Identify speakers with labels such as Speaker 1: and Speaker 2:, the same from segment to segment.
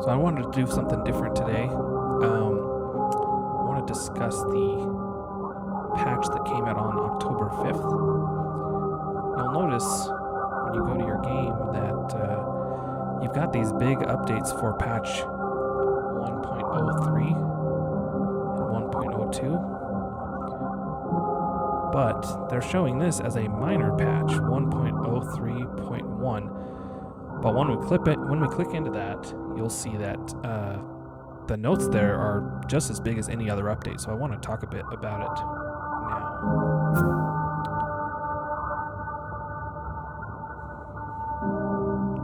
Speaker 1: So I wanted to do something different today. I want to discuss the patch that came out on October 5th. You'll notice when you go to your game that you've got these big updates for patch 1.03 and 1.02, but they're showing this as a minor patch, 1.03.1. But when we click into that, you'll see that the notes there are just as big as any other update. So I want to talk a bit about it now.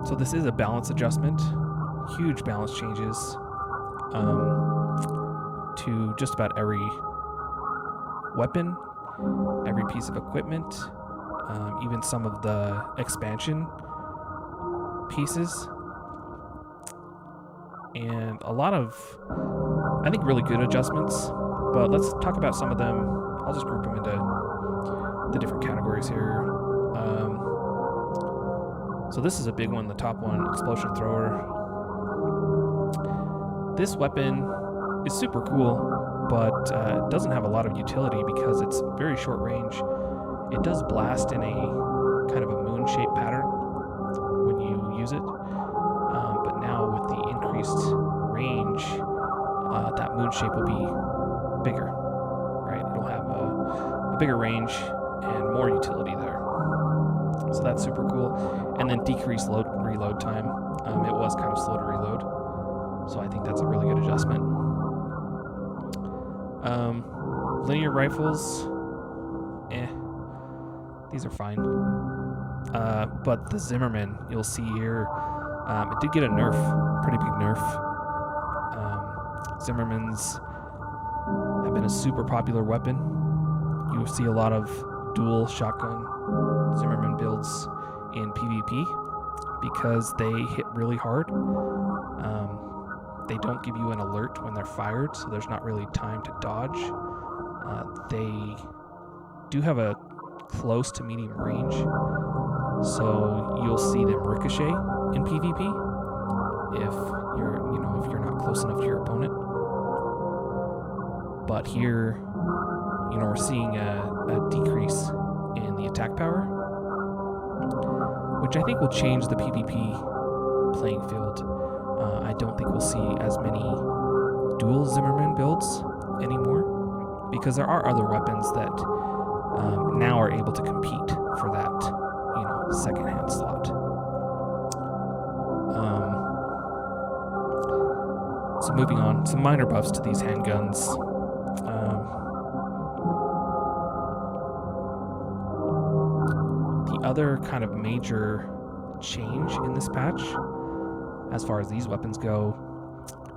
Speaker 1: So this is a balance adjustment, huge balance changes to just about every weapon, every piece of equipment, even some of the expansion pieces, and a lot of, I think, really good adjustments. But let's talk about some of them. I'll just group them into the different categories here. So this is a big one, the top one, Explosion Thrower. This weapon is super cool, but doesn't have a lot of utility because it's very short range. It does blast in a kind of a moon-shaped pattern when you use it, but now with the increased range, that moon shape will be bigger, right? It'll have a bigger range and more utility there. So that's super cool. And then decreased reload time. It was kind of slow to reload, so I think that's a really good adjustment. Linear rifles, these are fine. But the Zimmerman, you'll see here, it did get a nerf, pretty big nerf. Zimmermans have been a super popular weapon. You see a lot of dual shotgun Zimmerman builds in PvP because they hit really hard. They don't give you an alert when they're fired, so there's not really time to dodge. They do have a close to medium range, so you'll see them ricochet in PvP if you're not close enough to your opponent. But here, we're seeing a decrease in the attack power, which I think will change the PvP playing field. I don't think we'll see as many dual Zimmerman builds anymore, because there are other weapons that now are able to compete for that, second-hand slot. So moving on, some minor buffs to these handguns. The other kind of major change in this patch, as far as these weapons go,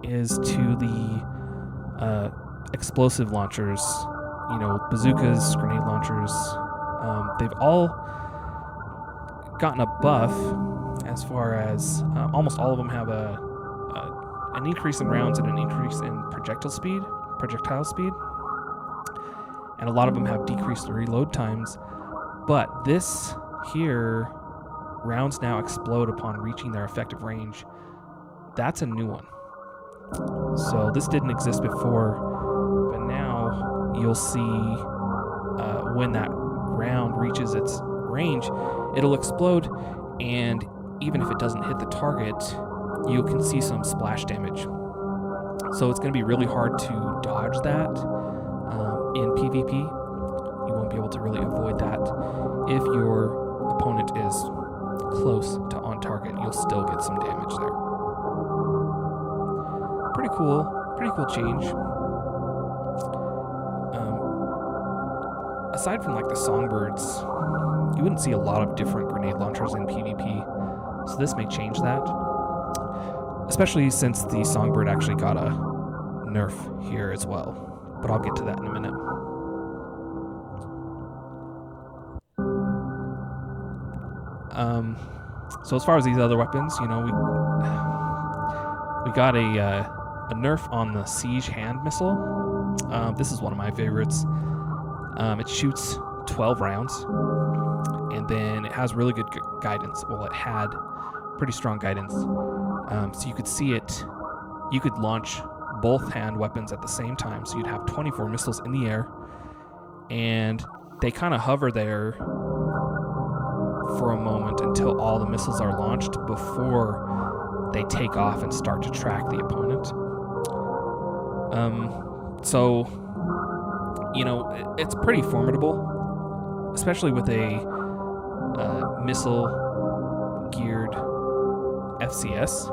Speaker 1: is to the explosive launchers, bazookas, grenade launchers. They've all gotten a buff, as far as almost all of them have an increase in rounds and an increase in projectile speed, and a lot of them have decreased reload times. But this here, rounds now explode upon reaching their effective range. That's a new one. So this didn't exist before, but now you'll see when that round reaches its range, it'll explode, and even if it doesn't hit the target, you can see some splash damage. So it's going to be really hard to dodge that in PvP. You won't be able to really avoid that. If your opponent is close to on target, you'll still get some damage there. Pretty cool change. Aside from like the Songbirds, you wouldn't see a lot of different grenade launchers in PvP, so this may change that. Especially since the Songbird actually got a nerf here as well, but I'll get to that in a minute. So as far as these other weapons, we got a nerf on the Siege hand missile. This is one of my favorites. It shoots 12 rounds, and then it has really good guidance. Well, it had pretty strong guidance. So you could see it you could launch both hand weapons at the same time. So you'd have 24 missiles in the air, and they kind of hover there for a moment until all the missiles are launched before they take off and start to track the opponent. So, it's pretty formidable, especially with a missile-geared FCS.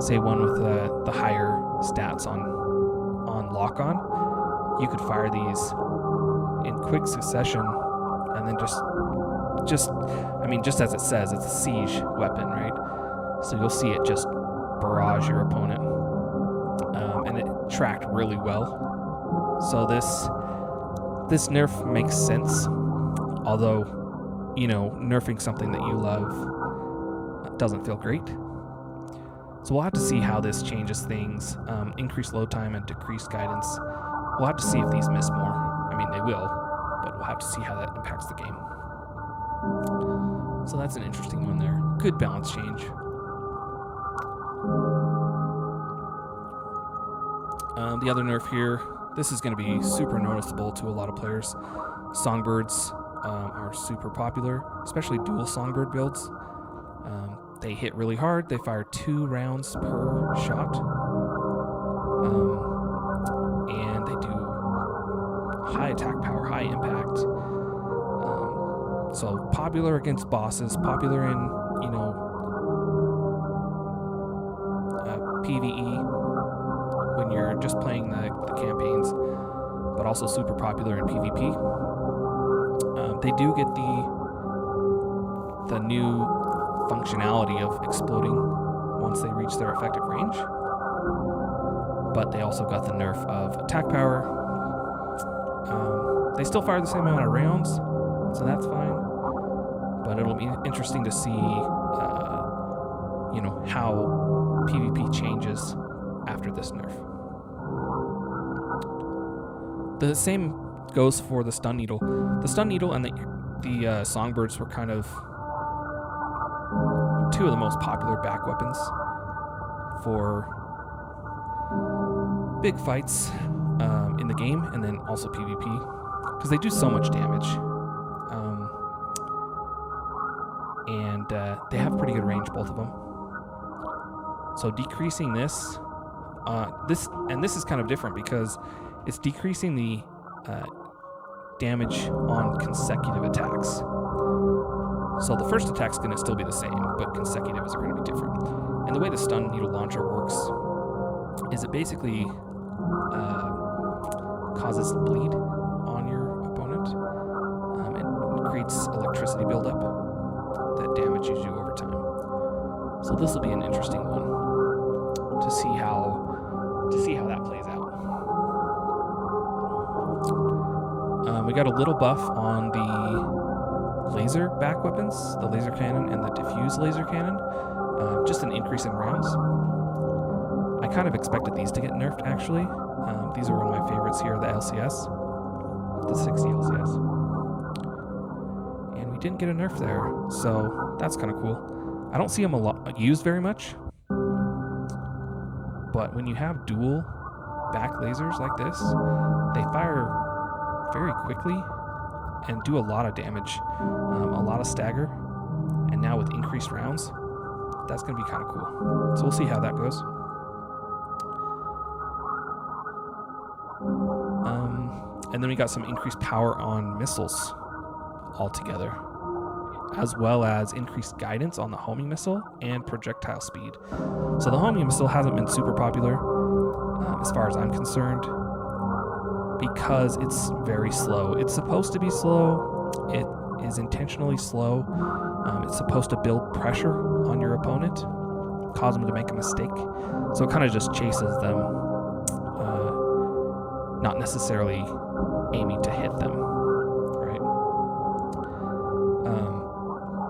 Speaker 1: Say one with the higher stats on lock-on. You could fire these in quick succession, and then just as it says, it's a siege weapon, right? So you'll see it just barrage your opponent, and it tracked really well. So this nerf makes sense, although nerfing something that you love doesn't feel great. So we'll have to see how this changes things. Increased load time and decreased guidance. We'll have to see if these miss more. I mean, they will, but we'll have to see how that impacts the game. So that's an interesting one there. Good balance change. The other nerf here, this is going to be super noticeable to a lot of players. Songbirds are super popular, especially dual songbird builds. They hit really hard. They fire 2 rounds per shot. And they do high attack power, high impact. So popular against bosses, popular in, PvE when you're just playing the campaigns, but also super popular in PvP. They do get the new functionality of exploding once they reach their effective range, but they also got the nerf of attack power. They still fire the same amount of rounds, so that's fine, but it'll be interesting to see how PvP changes after this nerf. The same goes for the stun needle. The stun needle and the songbirds were kind of 2 of the most popular back weapons for big fights in the game, and then also PvP, because they do so much damage, and they have pretty good range, both of them. So decreasing this is kind of different because it's decreasing the damage on consecutive attacks. So the first attack's going to still be the same, but consecutive is going to be different. And the way the stun needle launcher works is it basically causes bleed on your opponent. It creates electricity buildup that damages you over time. So this will be an interesting one to see how that plays out. We got a little buff on the laser back weapons, the laser cannon and the diffuse laser cannon, just an increase in rounds. I kind of expected these to get nerfed, actually. These are one of my favorites here, the LCS, the 60 LCS. And we didn't get a nerf there, so that's kind of cool. I don't see them used very much, but when you have dual back lasers like this, they fire very quickly and do a lot of damage, a lot of stagger, and now with increased rounds, that's going to be kind of cool. So we'll see how that goes. And then we got some increased power on missiles altogether, as well as increased guidance on the homing missile and projectile speed. So the homing missile hasn't been super popular, as far as I'm concerned, because it's very slow. It's supposed to be slow. It is intentionally slow. It's supposed to build pressure on your opponent, cause them to make a mistake. So it kind of just chases them, not necessarily aiming to hit them, right?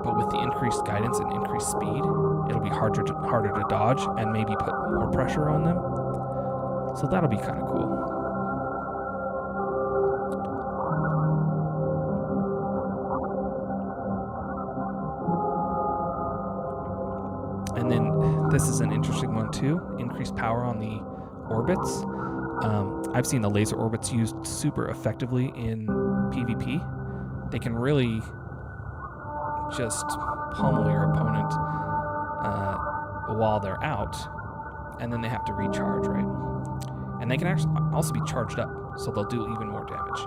Speaker 1: But with the increased guidance and increased speed, it'll be harder to dodge and maybe put more pressure on them. So that'll be kind of cool. And then this is an interesting one too. Increased power on the orbits. I've seen the laser orbits used super effectively in PvP. They can really just pummel your opponent while they're out, and then they have to recharge, right? And they can actually also be charged up, so they'll do even more damage.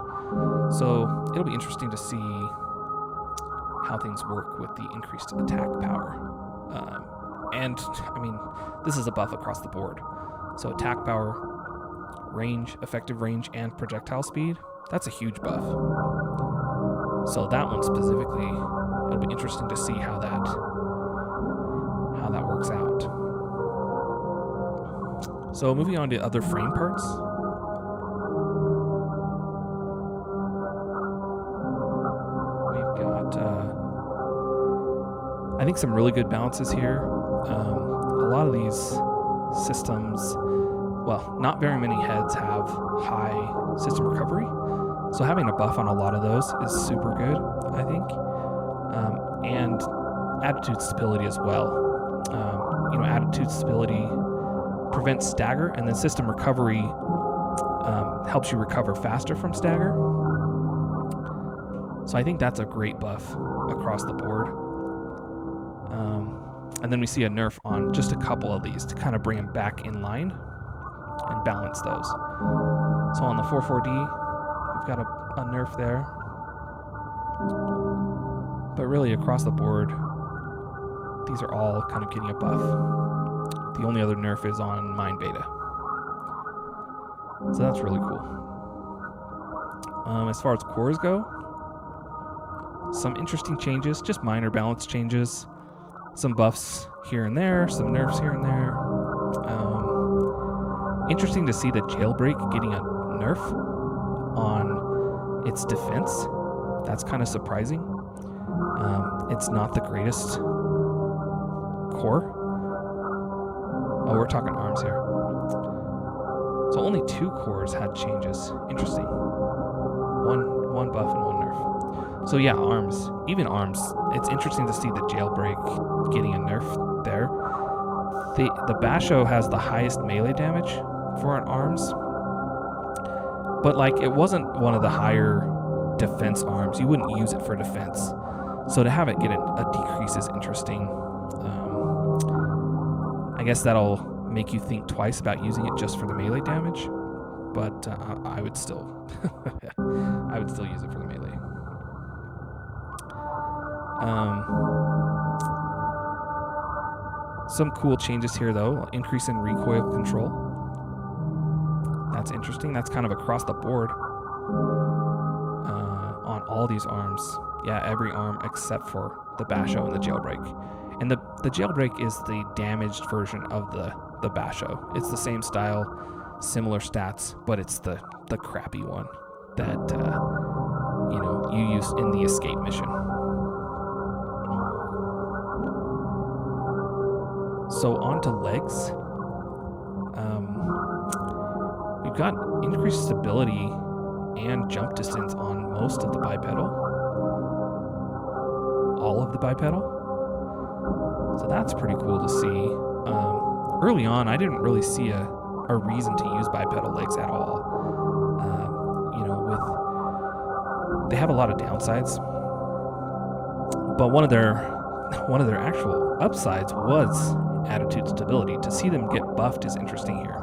Speaker 1: So it'll be interesting to see how things work with the increased attack power. And I mean, this is a buff across the board. So attack power, range, effective range, and projectile speed, that's a huge buff. So that one specifically, it'll be interesting to see how that works out. So moving on to other frame parts. We've got, I think, some really good balances here. A lot of these systems, well, not very many heads have high system recovery. So having a buff on a lot of those is super good, I think. And attitude stability as well. Attitude stability prevents stagger, and then system recovery helps you recover faster from stagger. So I think that's a great buff across the board. And then we see a nerf on just a couple of these to kind of bring them back in line and balance those. So on the 4/4D, we've got a nerf there. But really across the board, these are all kind of getting a buff. The only other nerf is on Mind Beta. So that's really cool. As far as cores go, some interesting changes, just minor balance changes. Some buffs here and there, some nerfs here and there. Interesting to see the Jailbreak getting a nerf on its defense. That's kind of surprising. It's not the greatest core. Oh, we're talking arms here. So only 2 cores had changes. Interesting. One buff and one nerf. So yeah, arms. Even arms. It's interesting to see the Jailbreak getting a nerf there. The Basho has the highest melee damage for an arms. But it wasn't one of the higher defense arms. You wouldn't use it for defense. So to have it get a decrease is interesting. I guess that'll make you think twice about using it just for the melee damage. But I would still use it for the melee. Some cool changes here though. Increase in recoil control. That's interesting. That's kind of across the board on all these arms. Yeah, every arm except for the Basho and the Jailbreak. And the Jailbreak is the damaged version of the Basho. It's the same style, similar stats, but it's the crappy one that you use in the escape mission. So on to legs. We've got increased stability and jump distance on most of the bipedal. All of the bipedal. So that's pretty cool to see. Early on, I didn't really see a reason to use bipedal legs at all. They have a lot of downsides, but one of their actual upsides was attitude stability. To see them get buffed is interesting here.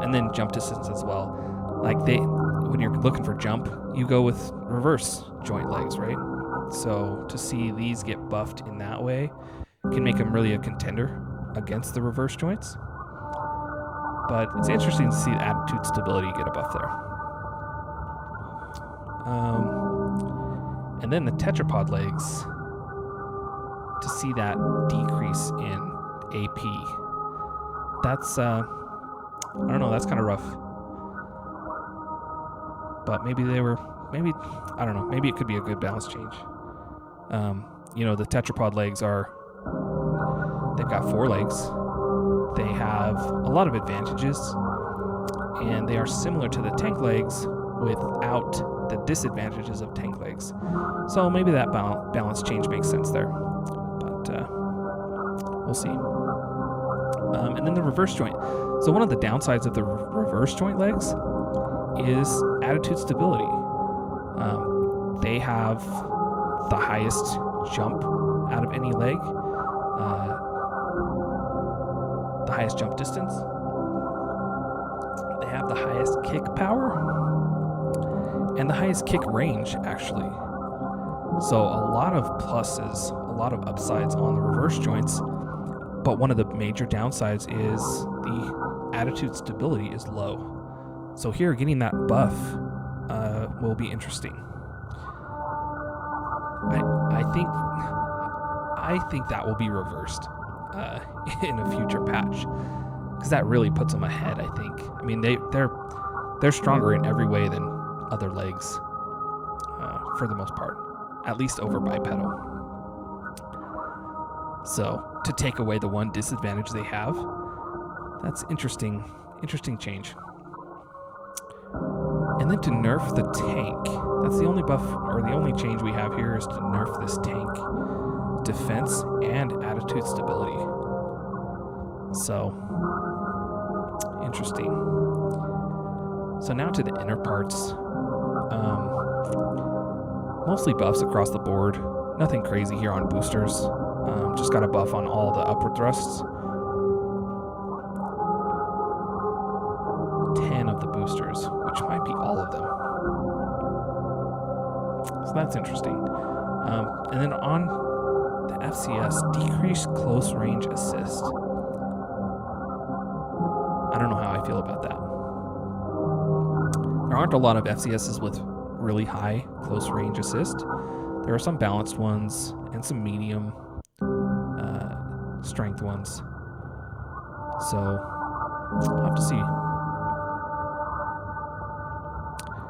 Speaker 1: And then jump distance as well. When you're looking for jump, you go with reverse joint legs, right? So to see these get buffed in that way can make them really a contender against the reverse joints. But it's interesting to see the attitude stability get a buff there. And then the tetrapod legs, to see that decrease in AP. That's, I don't know, that's kind of rough. But maybe I don't know, maybe it could be a good balance change. The tetrapod legs they've got 4 legs. They have a lot of advantages, and they are similar to the tank legs without the disadvantages of tank legs. So maybe that balance change makes sense there. But We'll see. And then the reverse joint. So one of the downsides of the reverse joint legs is attitude stability. They have the highest jump out of any leg, the highest jump distance. They have the highest kick power and the highest kick range, actually. So a lot of pluses, a lot of upsides on the reverse joints, but one of the major downsides is the attitude stability is low. So here, getting that buff will be interesting. I think that will be reversed in a future patch, because that really puts them ahead. I think. I mean, they're stronger in every way than other legs, for the most part, at least over bipedal. So to take away the one disadvantage they have, that's interesting change. And then to nerf the tank. That's the only buff, or the only change we have here, is to nerf this tank defense and attitude stability. So, interesting. So now to the inner parts. Mostly buffs across the board. Nothing crazy here on boosters. Just got a buff on all the upward thrusts. 10 of the boosters, which might be all of them. So that's interesting. And then on the FCS, decreased close range assist. I don't know how I feel about that. There aren't a lot of FCSs with really high close range assist. There are some balanced ones and some medium strength ones. So I'll have to see.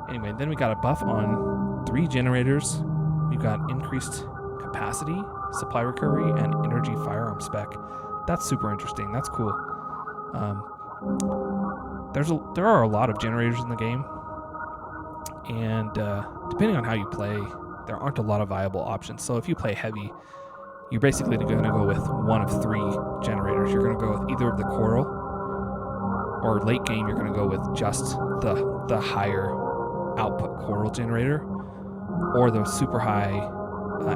Speaker 1: Anyway, then we got a buff on 3 generators. We've got increased capacity, supply recovery, and energy firearm spec. That's super interesting. That's cool. There are a lot of generators in the game, and depending on how you play, there aren't a lot of viable options. So if you play heavy, you're basically going to go with one of 3 generators. You're going to go with either of the coral, or late game, you're going to go with just the higher output coral generator, or the super high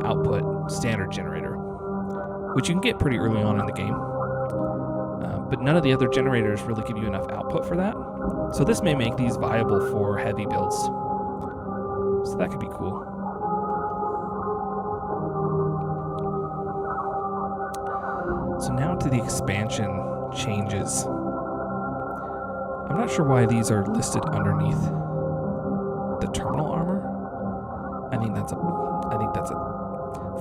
Speaker 1: output standard generator, which you can get pretty early on in the game. But none of the other generators really give you enough output for that. So this may make these viable for heavy builds. So that could be cool. So now to the expansion changes. I'm not sure why these are listed underneath the terminal armor. I think that's a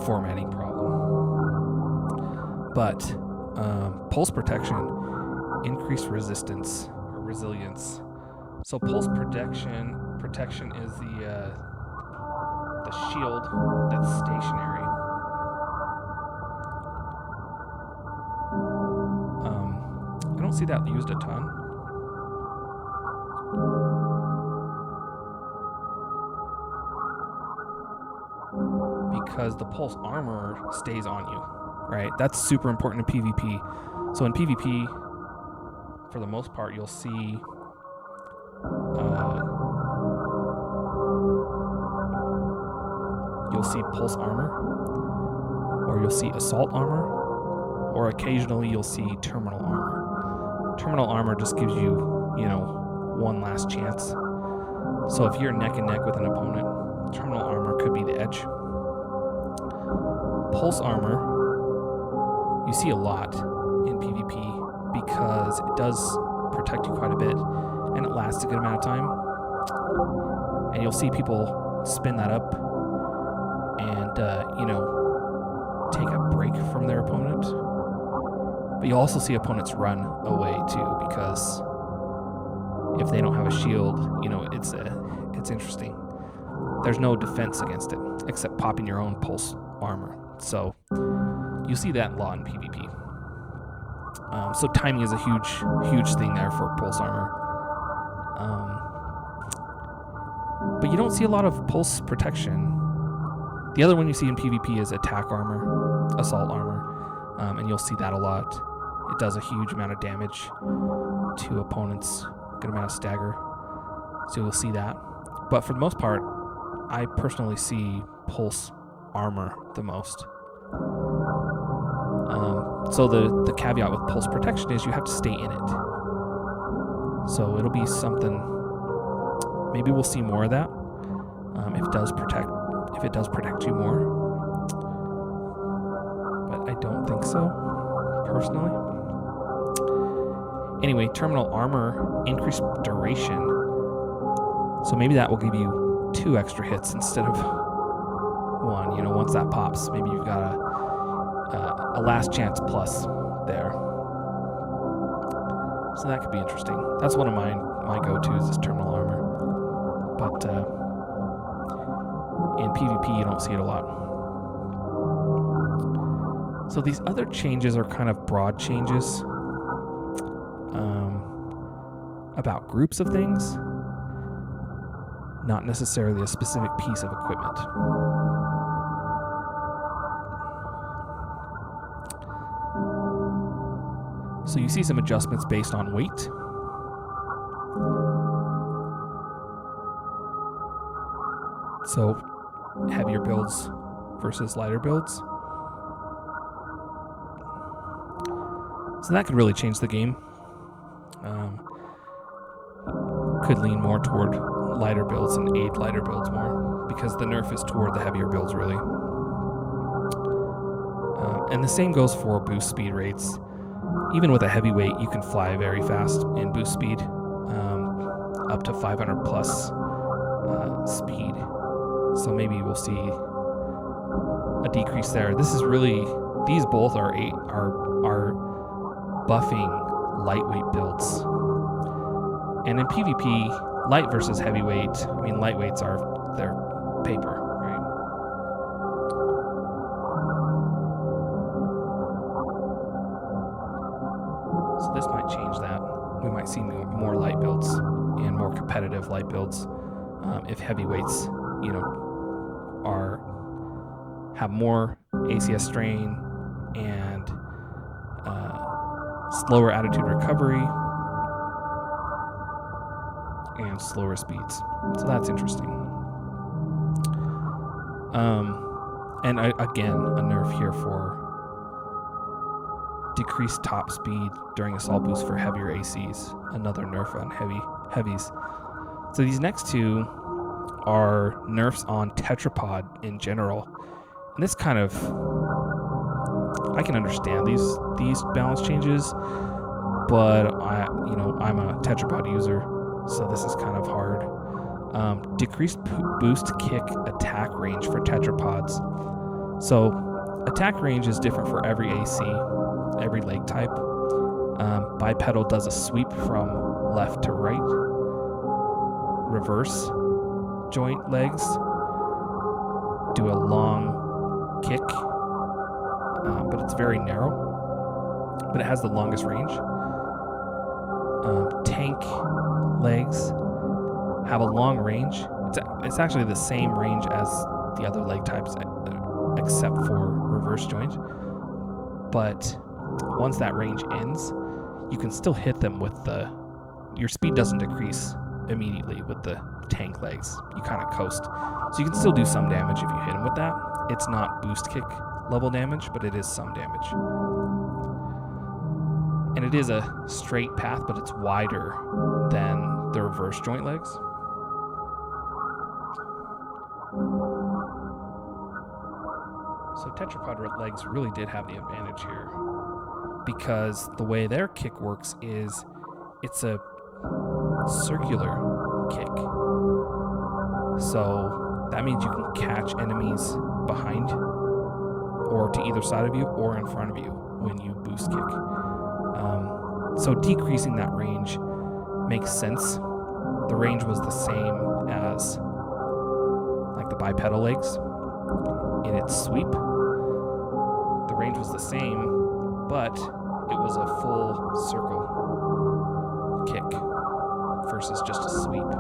Speaker 1: formatting problem. But pulse protection, increased resistance or resilience. So pulse protection is the shield that's stationary. I don't see that used a ton. Because the pulse armor stays on you, right? That's super important in PvP. So in PvP, for the most part, you'll see pulse armor, or you'll see assault armor, or occasionally you'll see terminal armor. Terminal armor just gives you, one last chance. So if you're neck and neck with an opponent, terminal armor could be the edge. Pulse armor, you see a lot in PvP because it does protect you quite a bit, and it lasts a good amount of time. And you'll see people spin that up and, take a break from their opponent. But you'll also see opponents run away too, because if they don't have a shield, it's interesting. There's no defense against it except popping your own pulse armor. So you see that a lot in PvP. So timing is a huge thing there for pulse armor. But you don't see a lot of pulse protection. The other one you see in PvP is attack armor, assault armor. and you'll see that a lot. It does a huge amount of damage to opponents, good amount of stagger, so you'll see that. But for the most part, I personally see pulse armor the most. So the caveat with pulse protection is you have to stay in it. So it'll be something. Maybe we'll see more of that if it does protect you more. But I don't think so, personally. Anyway, terminal armor, increased duration. So maybe that will give you 2 extra hits instead of 1. You know, once that pops, maybe you've got a last chance plus there. So that could be interesting. That's one of my go-tos is terminal armor. But in PvP, you don't see it a lot. So these other changes are kind of broad changes about groups of things, not necessarily a specific piece of equipment. So you see some adjustments based on weight. So heavier builds versus lighter builds. So that could really change the game. Could lean more toward lighter builds and aid lighter builds more because the nerf is toward the heavier builds really. And the same goes for boost speed rates. Even with a heavyweight, you can fly very fast in boost speed, up to 500 plus speed. So maybe we'll see a decrease there. This is really, these both are buffing lightweight builds. And in PvP, light versus heavyweight, I mean, lightweights are their paper, right? So this might change that. We might see more light builds and more competitive light builds if heavyweights, you know, have more ACS strain and slower attitude recovery and slower speeds. So that's interesting. And again, a nerf here for decreased top speed during assault boost for heavier ACs. Another nerf on heavies. So these next two are nerfs on Tetrapod in general. And this kind of, I can understand these balance changes, but I'm a Tetrapod user, so this is kind of hard. Decreased boost kick attack range for tetrapods. So attack range is different for every AC, every leg type. Bipedal does a sweep from left to right. Reverse joint legs do a long kick, but it's very narrow, but it has the longest range. Tank legs have a long range. It's actually the same range as the other leg types, except for reverse joint. But once that range ends, you can still hit them with your speed doesn't decrease immediately with the tank legs. You kind of coast. So you can still do some damage if you hit them with that. It's not boost kick level damage, but it is some damage. And it is a straight path, but it's wider than the reverse joint legs. So Tetrapod legs really did have the advantage here, because the way their kick works is it's a circular kick. So that means you can catch enemies behind or to either side of you or in front of you when you boost kick. So decreasing that range makes sense. The range was the same as like the bipedal legs in its sweep. The range was the same, but it was a full circle kick versus just a sweep.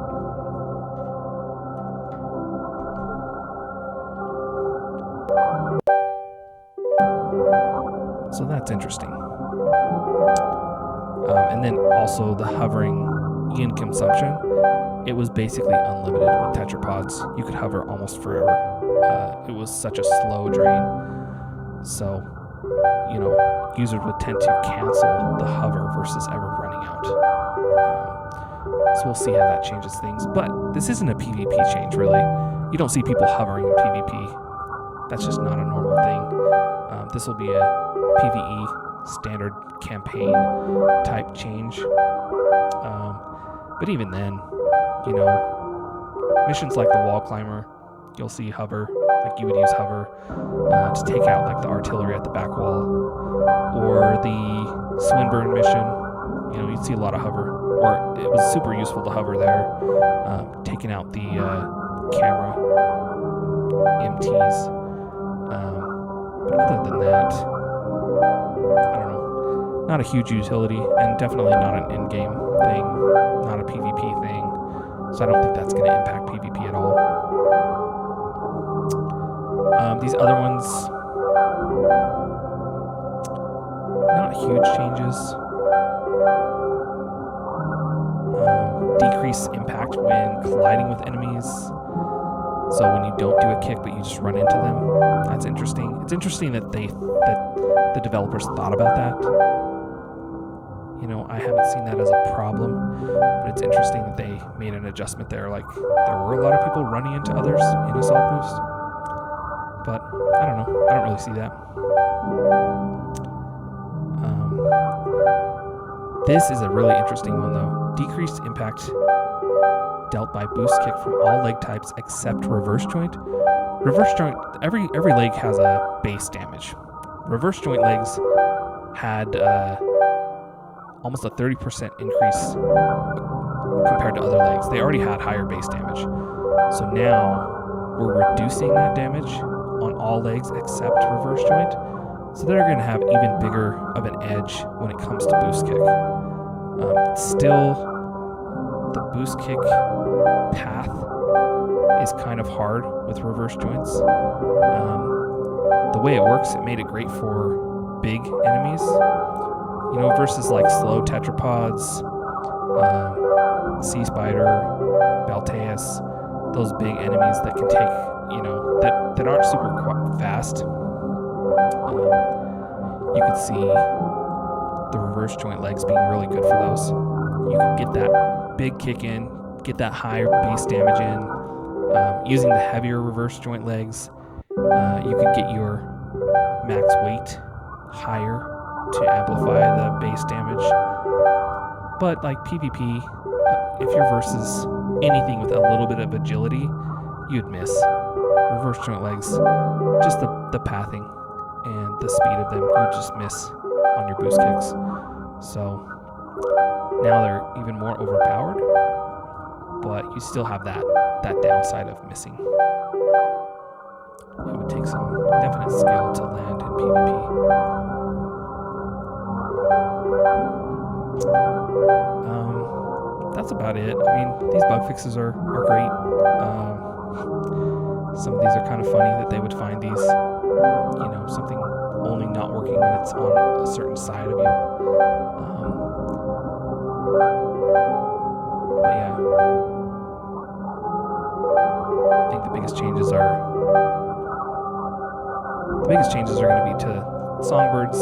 Speaker 1: So So that's interesting. And then also the hovering yin consumption. It was basically unlimited with tetrapods. You could hover almost forever. It was such a slow drain. So, users would tend to cancel the hover versus ever running out. So we'll see how that changes things. But this isn't a PvP change, really. You don't see people hovering in PvP. That's just not a normal thing. This will be a PvE standard campaign type change. But even then, missions like the Wall Climber, you'll see hover, like you would use hover to take out like the artillery at the back wall, or the Swinburne mission, you'd see a lot of hover, or it was super useful to hover there, taking out the camera MTs. But other than that, I don't know, not a huge utility, and definitely not an in-game thing, not a PvP thing. So I don't think that's going to impact PvP at all. These other ones, not huge changes. Decrease impact when colliding with enemies. So when you don't do a kick but you just run into them, that's interesting. It's interesting that the developers thought about that. I haven't seen that as a problem, but it's interesting that they made an adjustment there. Like, there were a lot of people running into others in Assault Boost, but I don't know. I don't really see that. This is a really interesting one, though. Decreased impact dealt by boost kick from all leg types except reverse joint. Reverse joint, every leg has a base damage. Reverse joint legs had almost a 30% increase compared to other legs. They already had higher base damage. So now we're reducing that damage on all legs except reverse joint. So they're going to have even bigger of an edge when it comes to boost kick. Still, the boost kick path is kind of hard with reverse joints. The way it works, it made it great for big enemies. Versus like slow tetrapods, Sea Spider, Balteus, those big enemies that can take, that aren't super fast. You could see the reverse joint legs being really good for those. You could get that big kick in, get that higher base damage in. Using the heavier reverse joint legs, you could get your max weight higher to amplify the base damage. But like PvP, if you're versus anything with a little bit of agility, you'd miss. Reverse joint legs, just the pathing and the speed of them, you just miss on your boost kicks. So now they're even more overpowered, but you still have that downside of missing. It would take some definite skill to land in PvP. That's about it. I mean, these bug fixes are great. Some of these are kind of funny that they would find these, something only not working when it's on a certain side of you. But yeah, I think the biggest changes are going to be to Songbirds,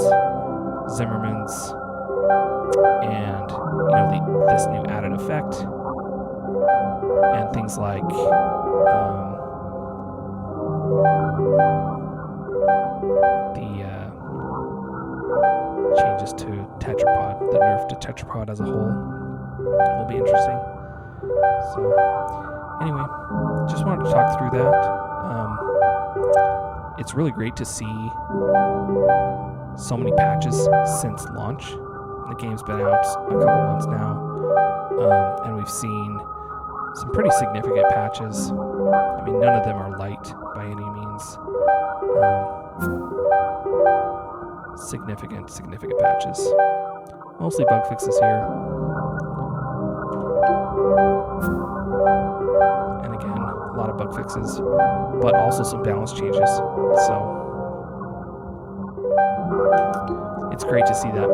Speaker 1: Zimmermans, and this new added effect, and things like the changes to Tetrapod, the nerf to Tetrapod as a whole will be interesting. So anyway, just wanted to talk through that. It's really great to see so many patches since launch. The game's been out a couple months now, and we've seen some pretty significant patches. I mean, none of them are light by any means. Significant patches. Mostly bug fixes here. And again, a lot of bug fixes, but also some balance changes. So it's great to see that.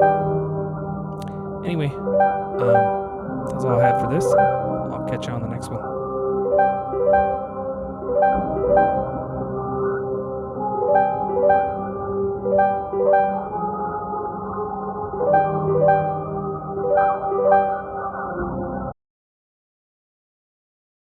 Speaker 1: Anyway, that's all I had for this. I'll catch you on the next one.